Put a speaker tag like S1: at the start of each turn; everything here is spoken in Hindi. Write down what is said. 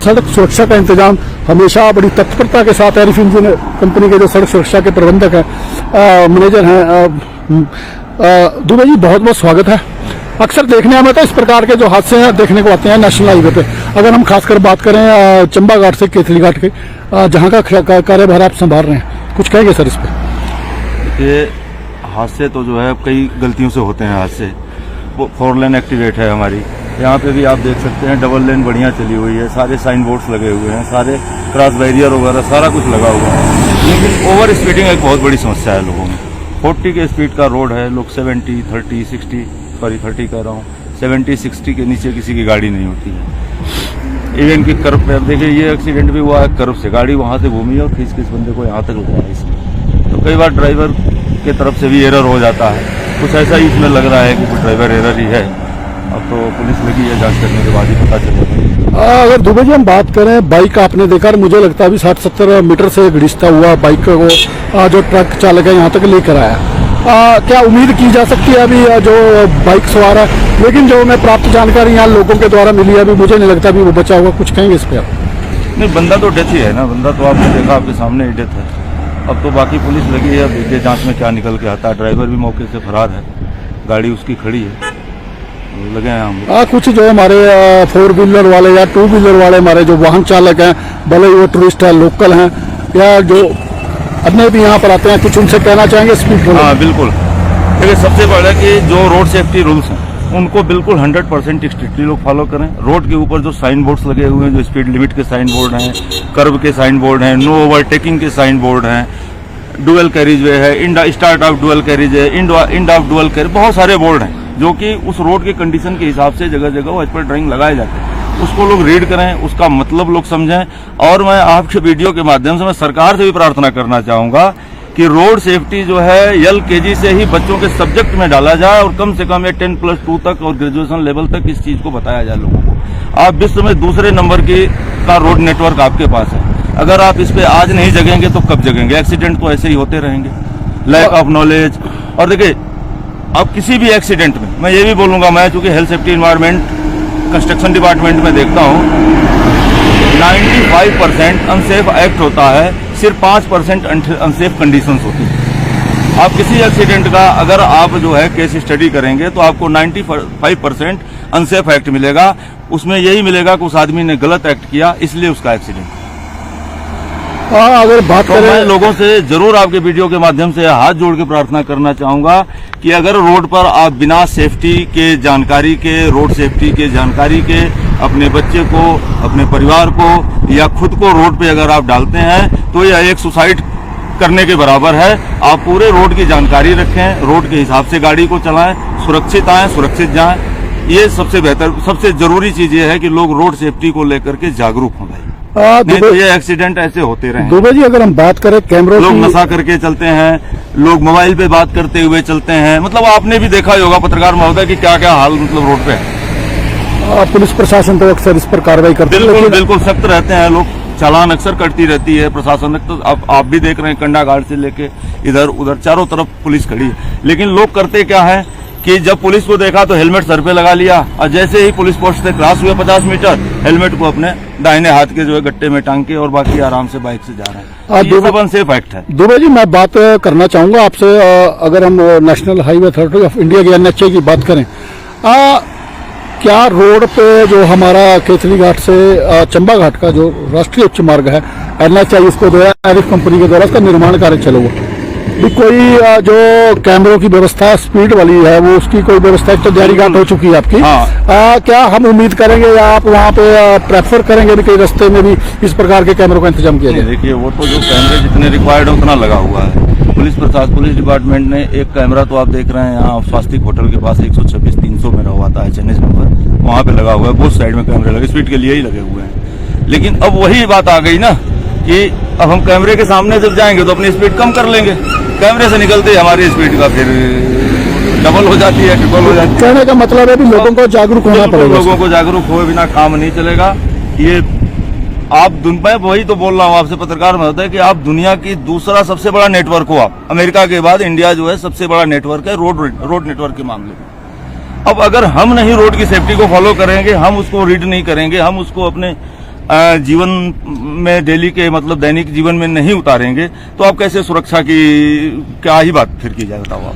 S1: सड़क सुरक्षा का इंतजाम हमेशा बड़ी तत्परता के साथ एरिफ इंजन कंपनी के जो सड़क सुरक्षा के प्रबंधक हैं, मैनेजर हैं, दुबे जी बहुत बहुत स्वागत है। अक्सर देखने में तो इस प्रकार के जो हादसे हैं देखने को आते हैं नेशनल हाईवे पे। अगर हम खासकर बात करें चंबा घाट से केतली घाट के, जहाँ का कार्यभार आप संभाल रहे हैं, कुछ कहेंगे सर इस पे?
S2: देखिए, हादसे तो जो है कई गलतियों से होते हैं हादसे। वो 4 लेन एक्टिवेट है हमारी, यहाँ पे भी आप देख सकते हैं डबल लेन बढ़िया चली हुई है, सारे साइन बोर्ड्स लगे हुए हैं, सारे क्रॉस बैरियर वगैरह सारा कुछ लगा हुआ है। लेकिन ओवर स्पीडिंग एक बहुत बड़ी समस्या है लोगों में। 40 के स्पीड का रोड है, लोग 70, 30, 60 सॉरी 30 कह रहा हूँ, 70, 60 के नीचे किसी की गाड़ी नहीं होती है। इवन की कर्व पे अब देखिए, ये एक्सीडेंट भी हुआ है कर्व से, गाड़ी वहाँ से घूमी और खींच के इस बंदे को यहाँ तक लगाया इसमें। तो कई बार ड्राइवर की तरफ से भी एरर हो जाता है, कुछ ऐसा ही इसमें लग रहा है कि कुछ ड्राइवर एरर ही है। अब तो पुलिस लगी है, जांच करने के बाद ही पता चलेगा।
S1: अगर दुबे जी हम बात करें, बाइक आपने देखा, मुझे लगता है अभी 60-70 मीटर से घिसता हुआ बाइक को जो ट्रक चालक है यहाँ तक लेकर आया। क्या उम्मीद की जा सकती है अभी जो बाइक सवार है? लेकिन जो मैं प्राप्त जानकारी यहाँ लोगों के द्वारा मिली है, अभी मुझे नहीं लगता अभी वो बचा होगा। कुछ कहेंगे इस पे आप?
S2: नहीं, बंदा तो डेथ ही है ना, बंदा तो आपने देखा, आपके सामने ही डेथ है। अब तो बाकी पुलिस लगी है, अब देखिए जांच में क्या निकल के आता है। ड्राइवर भी मौके से फरार है, गाड़ी उसकी खड़ी है, लगे हैं हम।
S1: कुछ जो हमारे 4 व्हीलर वाले या 2 व्हीलर वाले हमारे जो वाहन चालक हैं, भले वो टूरिस्ट है, लोकल हैं या जो अन्य भी यहाँ पर आते हैं, कुछ उनसे कहना चाहेंगे स्पीड?
S2: हाँ बिल्कुल, देखिए सबसे बड़ा कि जो रोड सेफ्टी रूल्स हैं उनको बिल्कुल 100% स्ट्रिक्टली लोग फॉलो करें। रोड के ऊपर जो साइन बोर्ड्स लगे हुए हैं, जो स्पीड लिमिट के साइन बोर्ड हैं, कर्व के साइन बोर्ड हैं, नो ओवरटेकिंग के साइन बोर्ड हैं, डुअल कैरिज वे है, स्टार्ट ऑफ डुअल कैरिज है, इंड ऑफ डुअल कैरिज, बहुत सारे बोर्ड हैं जो कि उस रोड के कंडीशन के हिसाब से जगह जगह वो एज पर ड्राइंग लगाए जाते हैं। उसको लोग रीड करें, उसका मतलब लोग समझें। और मैं आपके वीडियो के माध्यम से मैं सरकार से भी प्रार्थना करना चाहूंगा कि रोड सेफ्टी जो है LKG से ही बच्चों के सब्जेक्ट में डाला जाए और कम से कम 10+2 तक और ग्रेजुएशन लेवल तक इस चीज को बताया जाए लोगों को। आप विश्व में दूसरे नंबर का रोड नेटवर्क आपके पास है, अगर आप इस पे आज नहीं जगेंगे तो कब जगेंगे? एक्सीडेंट तो ऐसे ही होते रहेंगे, लैक ऑफ नॉलेज। और देखिए, अब किसी भी एक्सीडेंट में मैं ये भी बोलूंगा, मैं चूंकि health safety environment construction department में देखता हूँ, 95% अनसेफ एक्ट होता है, सिर्फ 5% अनसेफ कंडीशंस होती हैं। आप किसी एक्सीडेंट का अगर आप जो है केस स्टडी करेंगे तो आपको 95% अनसेफ एक्ट मिलेगा। उसमें यही मिलेगा कि उस आदमी ने गलत एक्ट किया, इसलिए उसका एक्सीडेंट।
S1: अगर बात करें,
S2: मैं लोगों से जरूर आपके वीडियो के माध्यम से हाथ जोड़ के प्रार्थना करना चाहूंगा कि अगर रोड पर आप बिना सेफ्टी के जानकारी के, रोड सेफ्टी के जानकारी के अपने बच्चे को, अपने परिवार को या खुद को रोड पे अगर आप डालते हैं तो यह एक सुसाइड करने के बराबर है। आप पूरे रोड की जानकारी रखें, रोड के हिसाब से गाड़ी को चलाएं, सुरक्षित आएं, सुरक्षित जाएं। ये सबसे बेहतर, सबसे जरूरी चीज ये है कि लोग रोड सेफ्टी को लेकर के जागरूक हों भाई। नहीं तो ये एक्सीडेंट ऐसे होते रहे।
S1: दुबे जी, अगर हम बात करें कैमरों,
S2: लोग नशा करके चलते हैं, लोग मोबाइल पे बात करते हुए चलते हैं, मतलब आपने भी देखा ही होगा पत्रकार महोदय की क्या क्या हाल मतलब रोड पे है।
S1: पुलिस प्रशासन तो अक्सर इस पर कार्रवाई करते हैं,
S2: बिल्कुल बिल्कुल सख्त रहते हैं लोग, चालान अक्सर करती रहती है प्रशासन। तो आप भी देख रहे हैं, कंडा घाट से लेके इधर उधर चारों तरफ पुलिस खड़ी है, लेकिन लोग करते क्या है कि जब पुलिस को देखा तो हेलमेट सर पे लगा लिया और जैसे ही पुलिस पोस्ट से क्रॉस हुए 50 मीटर हेलमेट को अपने दाहिने हाथ के जो है गट्टे में टांग के और बाकी आराम से बाइक से जा रहे हैं। ये सब अनसेफ एक्ट है।
S1: दुबे जी, मैं बात करना चाहूंगा आपसे, अगर हम national highway authority of India की NHA की बात करें, क्या रोड पे जो हमारा केथली घाट से चंबा घाट का जो राष्ट्रीय उच्च मार्ग है NHA इसको जो है एरिफ कंपनी के द्वारा उसका निर्माण कार्य चला हुआ, भी कोई जो कैमरों की व्यवस्था स्पीड वाली है वो उसकी कोई व्यवस्था तो तैयारी घाट हो चुकी है आपकी?
S2: हाँ।
S1: क्या हम उम्मीद करेंगे या आप वहाँ पे प्रेफर करेंगे भी कई रास्ते में भी इस प्रकार के कैमरों का इंतजाम किया जाए?
S2: देखिए, वो तो जो कैमरे जितने रिक्वायर्ड है उतना लगा हुआ है। पुलिस प्रशासन, पुलिस डिपार्टमेंट ने एक कैमरा तो आप देख रहे हैं यहाँ स्वास्तिक होटल के पास 126-300 में रहा था HNH नंबर, वहाँ पे लगा हुआ है। बोथ साइड में कैमरे लगे, स्पीड के लिए ही लगे हुए हैं। लेकिन अब वही बात आ गई ना कि अब हम कैमरे के सामने जब जाएंगे तो अपनी स्पीड कम कर लेंगे, कैमरे से निकलते ही हमारी स्पीड का फिर डबल हो जाती है, ट्रिपल हो जाती है।
S1: कहने का मतलब है कि लोगों को जागरूक होना पड़ेगा।
S2: लोगों को जागरूक हुए बिना काम नहीं चलेगा। ये आप मैं वही तो बोल रहा हूँ आपसे, पत्रकार में होता है कि आप दुनिया की दूसरा सबसे बड़ा नेटवर्क हो, आप अमेरिका के बाद इंडिया जो है सबसे बड़ा नेटवर्क है रोड नेटवर्क के मामले में। अब अगर हम नहीं रोड की सेफ्टी को फॉलो करेंगे, हम उसको रीड नहीं करेंगे, हम उसको अपने जीवन में डेली के मतलब दैनिक जीवन में नहीं उतारेंगे तो आप कैसे सुरक्षा की क्या ही बात फिर की जाए, बताओ आप।